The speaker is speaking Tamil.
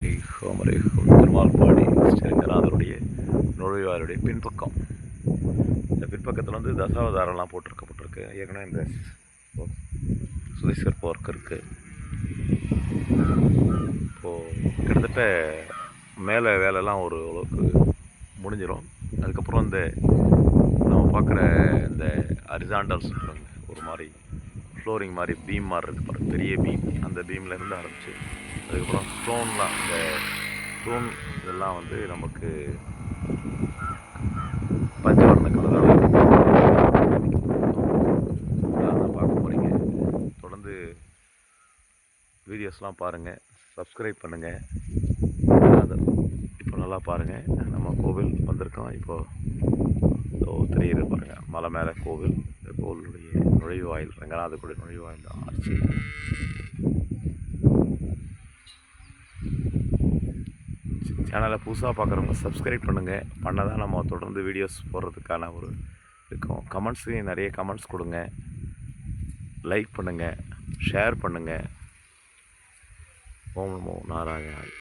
ஹோமரே பெருமாள்பாடி ஸ்ரீரங்கநாதருடைய நுழைவாயிலுடைய பின்பக்கம். இந்த பின்பக்கத்தில் வந்து தசாவதாரம்லாம் போட்டிருக்கு. ஏற்கனவே இந்த சுதேஸ்வர் பார்க் இருக்குது. இப்போது கிட்டத்தட்ட மேலே வேலைலாம் ஓரளவுக்கு முடிஞ்சிடும். அதுக்கப்புறம் இந்த நம்ம பார்க்குற இந்த ஹரிசாண்டல் சொல்கிறாங்க, ஒரு மாதிரி ஃப்ளோரிங் மாதிரி பீம் மாதிரி இருக்குது பாருங்கள், பெரிய பீம். அந்த பீம்லேருந்து ஆரம்பித்து அதுக்கப்புறம் ஸ்டோன்லாம், இந்த ஸ்டோன் இதெல்லாம் வந்து நமக்கு பஞ்சவர்ண கலராக தான் பார்க்க போகிறீங்க. தொடர்ந்து வீடியோஸ்லாம் பாருங்கள், சப்ஸ்கிரைப் பண்ணுங்கள். இப்போ நல்லா பாருங்கள், நம்ம கோவில் வந்திருக்கோம். இப்போது தெரியுது பாருங்கள், மலை மேலே கோவில். இந்த கோவிலுடைய நுழைவாயில், ரங்கநாதருடைய நுழைவாயில் தான் ஆச்சு. சேனலை புதுசாக பார்க்குறவங்க சப்ஸ்கிரைப் பண்ணுங்கள். பண்ண தான் நம்ம தொடர்ந்து வீடியோஸ் போடுறதுக்கான ஒரு இருக்கும். கமெண்ட்ஸையும் நிறைய கமெண்ட்ஸ் கொடுங்க, லைக் பண்ணுங்கள், ஷேர் பண்ணுங்கள். ஓம் நமோ நாராயணாய்.